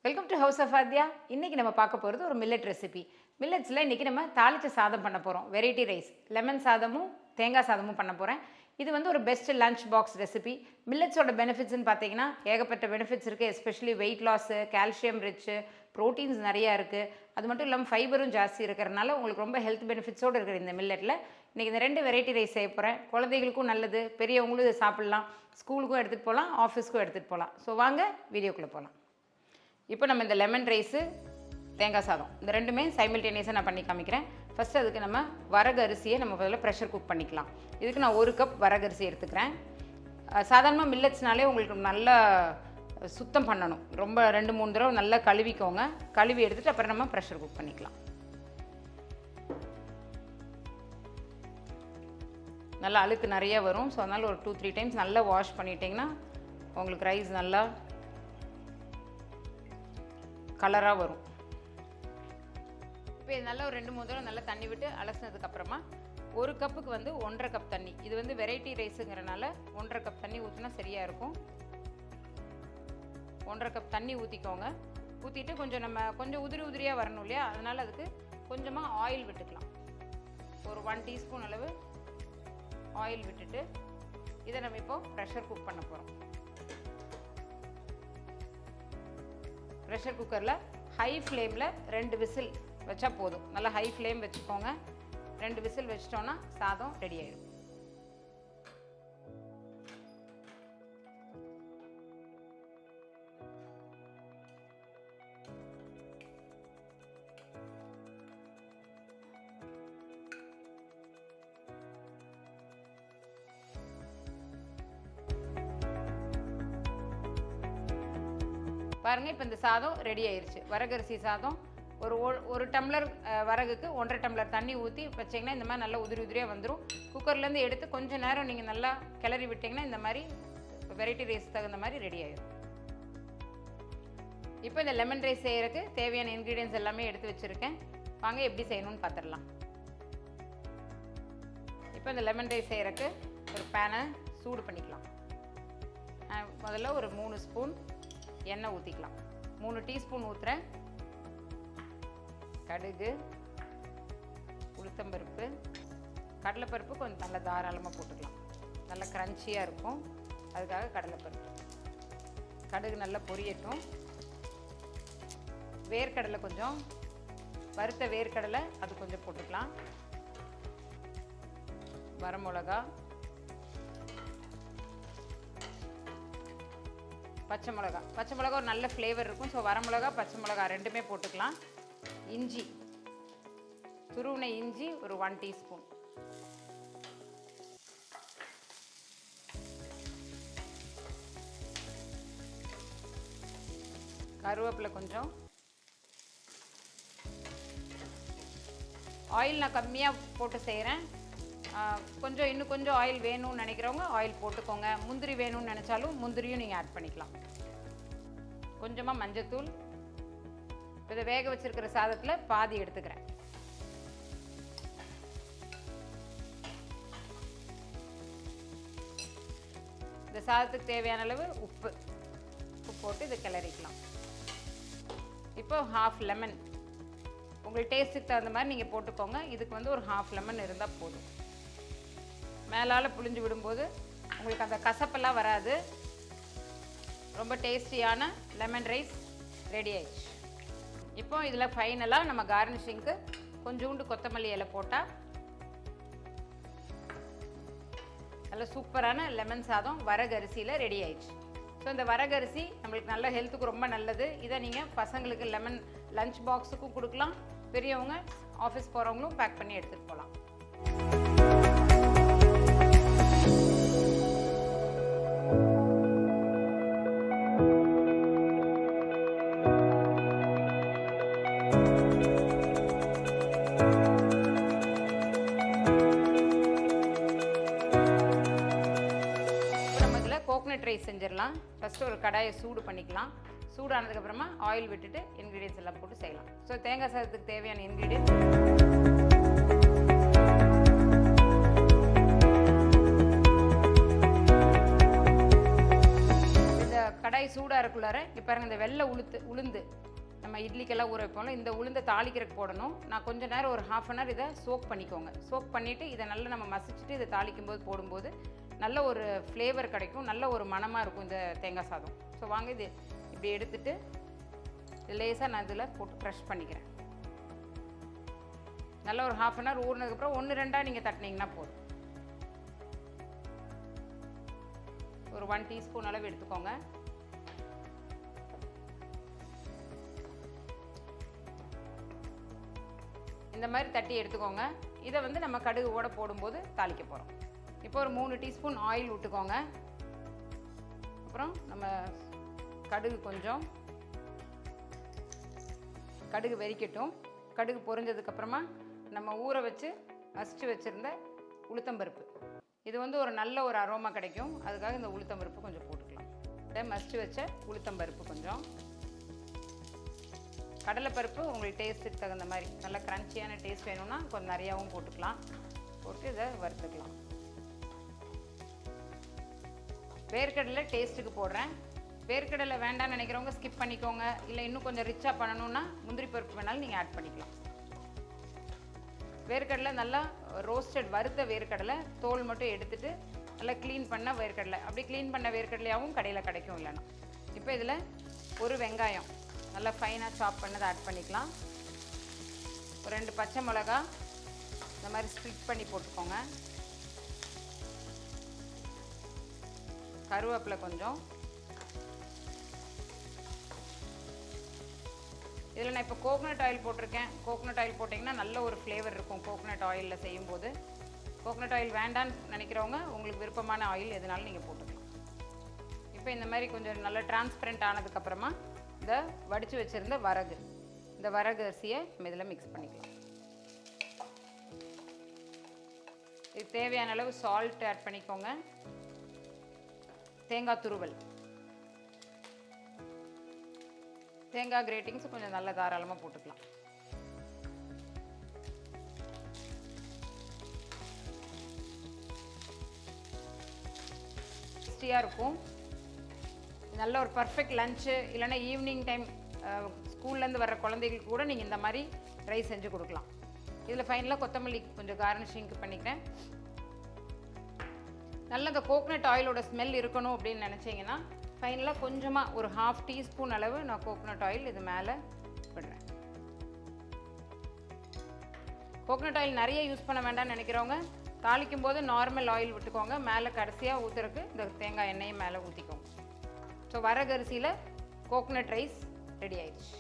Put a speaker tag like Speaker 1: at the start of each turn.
Speaker 1: Welcome to house of Aadhya. இன்றைக்கி நம்ம பார்க்க போகிறது ஒரு மில்லட் ரெசிபி. மில்லட்ஸில் இன்றைக்கி நம்ம தாளித்த சாதம் பண்ண போகிறோம். வெரைட்டி ரைஸ், லெமன் சாதமும் தேங்காய் சாதமும் பண்ண போகிறேன். இது வந்து ஒரு பெஸ்ட் லஞ்ச் பாக்ஸ் ரெசிபி. மில்லட்ஸோட பெனிஃபிட்ஸ்னு பார்த்தீங்கன்னா ஏகப்பட்ட பெனிஃபிட்ஸ் இருக்குது. Especially weight loss, calcium rich, proteins நிறையா இருக்குது. அது மட்டும் இல்லாமல் ஃபைபரும் ஜாஸ்தி இருக்கிறனால உங்களுக்கு ரொம்ப ஹெல்த் பெனிஃபிட்ஸோடு இருக்கிற இந்த மில்லட்டில் இன்றைக்கி இந்த 2 வெரைட்டி ரைஸ் செய்ய போகிறேன். குழந்தைகளுக்கும் நல்லது, பெரியவங்களும் இதை சாப்பிட்லாம், ஸ்கூலுக்கும் எடுத்துகிட்டு போகலாம், ஆஃபீஸ்க்கும் எடுத்துகிட்டு போகலாம். ஸோ வாங்க வீடியோக்குள்ளே போகலாம். இப்போ நம்ம இந்த லெமன் ரைஸு, தேங்காய் சாதம் இந்த ரெண்டுமே சைமல்டேனியஸாக நான் பண்ணி காமிக்கிறேன். ஃபஸ்ட்டு அதுக்கு நம்ம வரகு அரிசியை நம்ம முதல்ல ப்ரெஷர் குக் பண்ணிக்கலாம். இதுக்கு நான் 1 கப் வரகு அரிசி எடுத்துக்கிறேன். சாதாரணமாக மில்லட்ஸ்னாலே உங்களுக்கு நல்லா சுத்தம் பண்ணணும். ரொம்ப 2-3 தடவை நல்லா கழுவிக்கோங்க. கழுவி எடுத்துகிட்டு அப்புறம் நம்ம ப்ரெஷர் குக் பண்ணிக்கலாம். நல்லா அழுக்கு நிறைய வரும். ஸோ அதனால் ஒரு 2-3 டைம்ஸ் நல்லா வாஷ் பண்ணிட்டிங்கன்னா உங்களுக்கு ரைஸ் நல்லா கலராக வரும். இப்போ இது நல்லா ஒரு 2-3 தடவை நல்லா தண்ணி விட்டு அலசினதுக்கப்புறமா 1 கப்புக்கு வந்து 1.5 கப் தண்ணி. இது வந்து வெரைட்டி ரைஸுங்கிறனால 1.5 கப் தண்ணி ஊற்றினா சரியாக இருக்கும். 1.5 கப் தண்ணி ஊற்றிக்கோங்க. ஊற்றிட்டு கொஞ்சம் உதிரியாக வரணும் இல்லையா, அதனால் அதுக்கு கொஞ்சமாக ஆயில் விட்டுக்கலாம். ஒரு 1 டீஸ்பூன் அளவு ஆயில் விட்டுட்டு இதை நம்ம இப்போ ப்ரெஷர் குக் பண்ண போகிறோம். ப்ரெஷர் குக்கரில் ஹை ஃப்ளேமில் 2 விசில் வச்சா போதும். நல்லா ஹை ஃப்ளேம் வச்சுக்கோங்க. 2 விசில் வச்சிட்டோன்னா சாதம் ரெடி ஆகிடும். பாருங்கள், இப்போ இந்த சாதம் ரெடி ஆயிடுச்சு. வரகரிசி சாதம் ஒரு டம்ளர் வரகுக்கு 1.5 டம்ளர் தண்ணி ஊற்றி வச்சிங்கன்னா இந்த மாதிரி நல்லா உதிரியாக வந்துடும். குக்கர்லேருந்து எடுத்து கொஞ்சம் நேரம் நீங்கள் நல்லா கிளறி விட்டிங்கன்னா இந்த மாதிரி வெரைட்டி ரைஸ் தகுந்த மாதிரி ரெடி ஆயிடும். இப்போ இந்த லெமன் ரைஸ் செய்கிறதுக்கு தேவையான இன்க்ரீடியன்ஸ் எல்லாமே எடுத்து வச்சுருக்கேன். வாங்க எப்படி செய்யணும்னு பார்த்துடலாம். இப்போ இந்த லெமன் ரைஸ் செய்கிறதுக்கு ஒரு பேனை சூடு பண்ணிக்கலாம். முதல்ல ஒரு 3 ஸ்பூன் எண்ணெய் ஊற்றிக்கலாம். 3 டீஸ்பூன் ஊற்றுறேன். கடுகு, உளுத்தம்பருப்பு, கடலைப்பருப்பு கொஞ்சம் நல்லா தாராளமாக போட்டுக்கலாம். நல்லா க்ரன்ச்சியாக இருக்கும், அதுக்காக கடலைப்பருப்பு. கடுகு நல்லா பொரியட்டும். வேர்க்கடலை கொஞ்சம், வறுத்த வேர்க்கடலை அது கொஞ்சம் போட்டுக்கலாம். வரமிளகா, பச்சை மிளகா ஒரு நல்ல ஃப்ளேவர் இருக்கும். ஸோ வரமிளகா, பச்சை மிளகா ரெண்டுமே போட்டுக்கலாம். இஞ்சி, துருவின இஞ்சி ஒரு 1 டீஸ்பூன். கருவேப்பிலை கொஞ்சம். ஆயில் நான் கம்மியாக போட்டு செய்கிறேன். இன்னும் கொஞ்சம் ஆயில் வேணும்னு நினைக்கிறவங்க ஆயில் போட்டுக்கோங்க. முந்திரி வேணும்னு நினச்சாலும் முந்திரியும் நீங்கள் ஆட் பண்ணிக்கலாம். கொஞ்சமாக மஞ்சத்தூள். இதை வேக வச்சிருக்கிற சாதத்தில் பாதி எடுத்துக்கிறேன். இந்த சாதத்துக்கு தேவையான அளவு உப்பு போட்டு இதை கிளறிக்கலாம். இப்போ 1/2 லெமன் உங்களுக்கு டேஸ்ட்டுக்கு தகுந்த மாதிரி நீங்கள் போட்டுக்கோங்க. இதுக்கு வந்து ஒரு 1/2 லெமன் இருந்தால் போதும். மேலால் புழிஞ்சு விடும்போது உங்களுக்கு அந்த கசப்பெல்லாம் வராது. ரொம்ப டேஸ்டியான லெமன் ரைஸ் ரெடி ஆயிடுச்சு. இப்போ இதில் ஃபைனலாக நம்ம கார்னிஷிங்க்கு கொஞ்சோண்டு கொத்தமல்லி இலை போட்டால் நல்ல சூப்பரான லெமன் சாதம் வரகரிசியில் ரெடி ஆயிடுச்சு. ஸோ இந்த வரகரிசி நம்மளுக்கு நல்ல ஹெல்த்துக்கு ரொம்ப நல்லது. இதை நீங்கள் பசங்களுக்கு லெமன் லஞ்ச் பாக்ஸுக்கும் கொடுக்கலாம். பெரியவங்க ஆஃபீஸ் போகிறவங்களும் பேக் பண்ணி எடுத்துகிட்டு போகலாம். கோகனட் ரைஸ் செஞ்சிடலாம். ஃபஸ்ட்டு ஒரு கடாயை சூடு பண்ணிக்கலாம். சூடானதுக்கப்புறமா ஆயில் விட்டுட்டு இன்க்ரீடியன்ஸ் எல்லாம் போட்டு செய்யலாம். ஸோ தேங்காய் சாதத்துக்கு தேவையான இன்க்ரீடியன்ஸ் இந்த கடாய் சூடாக இருக்குள்ளார இங்கே பாருங்கள், இந்த வெள்ளை உளுந்து நம்ம இட்லிக்கெல்லாம் ஊற வைப்போம்ல, இந்த உளுந்தை தாளிக்கிறதுக்கு போடணும். நான் கொஞ்ச நேரம் ஒரு 1/2 அன் ஹவர் இதை சோக் பண்ணிக்கோங்க. சோக் பண்ணிவிட்டு இதை நல்லா நம்ம மசிச்சுட்டு இதை தாளிக்கும் போது போடும்போது நல்ல ஒரு ஃப்ளேவர் கிடைக்கும், நல்ல ஒரு மணமாக இருக்கும் இந்த தேங்காய் சாதம். ஸோ வாங்க இது இப்படி எடுத்துகிட்டு லேசாக நான் இதில் போட்டு க்ரஷ் பண்ணிக்கிறேன். நல்லா ஒரு 1/2 அன் ஹவர் ஊறினதுக்கப்புறம் 1-2 நீங்கள் தட்டினீங்கன்னா போதும். ஒரு 1 டீஸ்பூன் அளவு எடுத்துக்கோங்க. இந்த மாதிரி தட்டி எடுத்துக்கோங்க. இதை வந்து நம்ம கடுகு ஓட போடும்போது தாளிக்க போகிறோம். இப்போ ஒரு 3 டீஸ்பூன் ஆயில் விட்டுக்கோங்க. அப்புறம் நம்ம கடுகு கொஞ்சம் கடுகு வெடிக்கட்டும். கடுகு பொரிஞ்சதுக்கப்புறமா நம்ம ஊற வச்சு மசிச்சு வச்சுருந்த உளுத்தம்பருப்பு, இது வந்து ஒரு நல்ல ஒரு அரோமா கிடைக்கும், அதுக்காக இந்த உளுத்தம்பருப்பு கொஞ்சம் போட்டுக்கலாம். இதை மசிச்சு வச்ச உளுத்தம்பருப்பு கொஞ்சம், கடலைப்பருப்பு உங்களுக்கு டேஸ்ட்டுக்கு தகுந்த மாதிரி நல்லா க்ரன்ச்சியான டேஸ்ட் வேணும்னா கொஞ்சம் நிறையாவும் போட்டுக்கலாம். போட்டு இதை வறுத்துக்கலாம். வேர்க்கடலை டேஸ்ட்டுக்கு போடுறேன். வேர்க்கடலை வேண்டாம்னு நினைக்கிறவங்க ஸ்கிப் பண்ணிக்கோங்க. இல்லை இன்னும் கொஞ்சம் ரிச்சாக பண்ணணுன்னா முந்திரி பருப்பு வேணாலும் நீங்கள் ஆட் பண்ணிக்கலாம். வேர்க்கடலை நல்லா ரோஸ்டட் வறுத்த வேர்க்கடலை, தோல் மட்டும் எடுத்துகிட்டு நல்லா க்ளீன் பண்ண வேர்க்கடலை, அப்படி க்ளீன் பண்ண வேர்க்கடலையாகவும் கடையில் கிடைக்கும் இல்லைன்னா. இப்போ இதில் ஒரு வெங்காயம் நல்லா ஃபைனாக சாப் பண்ணதை ஆட் பண்ணிக்கலாம். ஒரு 2 பச்சை மிளகா இந்த மாதிரி ஸ்ப்ளிட் பண்ணி போட்டுக்கோங்க. கருவேப்பிலை கொஞ்சம். இதில் நான் இப்போ கோகனட் ஆயில் போட்டிருக்கேன். கோகனட் ஆயில் போட்டிங்கன்னா நல்ல ஒரு ஃப்ளேவர் இருக்கும் கோகனட் ஆயிலில் செய்யும்போது. கோகனட் ஆயில் வேண்டான்னு நினைக்கிறவங்க உங்களுக்கு விருப்பமான ஆயில் எதுனாலும் நீங்கள் போட்டுக்கலாம். இப்போ இந்த மாதிரி கொஞ்சம் நல்லா டிரான்ஸ்பரண்ட் ஆனதுக்கப்புறமா இந்த வடித்து வச்சுருந்த வரகு, இந்த வரகு அரிசியை நம்ம இதில் மிக்ஸ் பண்ணிக்கலாம். இது தேவையான அளவு சால்ட் ஆட் பண்ணிக்கோங்க. தேங்காய் துருவல், தேங்காய் கிரேட்டிங்ஸ் கொஞ்சம் நல்லா தாராளமாக போட்டுக்கலாம். டேஸ்டியாக இருக்கும். நல்ல ஒரு பர்ஃபெக்ட் லஞ்சு, இல்லைன்னா ஈவினிங் டைம் ஸ்கூல்லேருந்து வர்ற குழந்தைகளுக்கு கூட நீங்கள் இந்த மாதிரி ரைஸ் செஞ்சு கொடுக்கலாம். இதில் ஃபைனலாக கொத்தமல்லி கொஞ்சம் கார்னிஷிங்க்கு பண்ணிக்கிறேன். நல்ல இந்த கோகனட் ஆயிலோட ஸ்மெல் இருக்கணும் அப்படின்னு நினச்சிங்கன்னா ஃபைனலாக கொஞ்சமாக ஒரு 1/2 டீஸ்பூன் அளவு நான் கோகனட் ஆயில் இது மேலே விடுறேன். கோகனட் ஆயில் நிறைய யூஸ் பண்ண வேண்டாம்னு நினைக்கிறவங்க தாளிக்கும் போது நார்மல் ஆயில் விட்டுக்கோங்க. மேலே கடைசியாக ஊற்றுறதுக்கு இந்த தேங்காய் எண்ணெயை மேலே ஊற்றிக்கோங்க. ஸோ வரகு அரிசியில் கோகனட் ரைஸ் ரெடி ஆயிடுச்சு.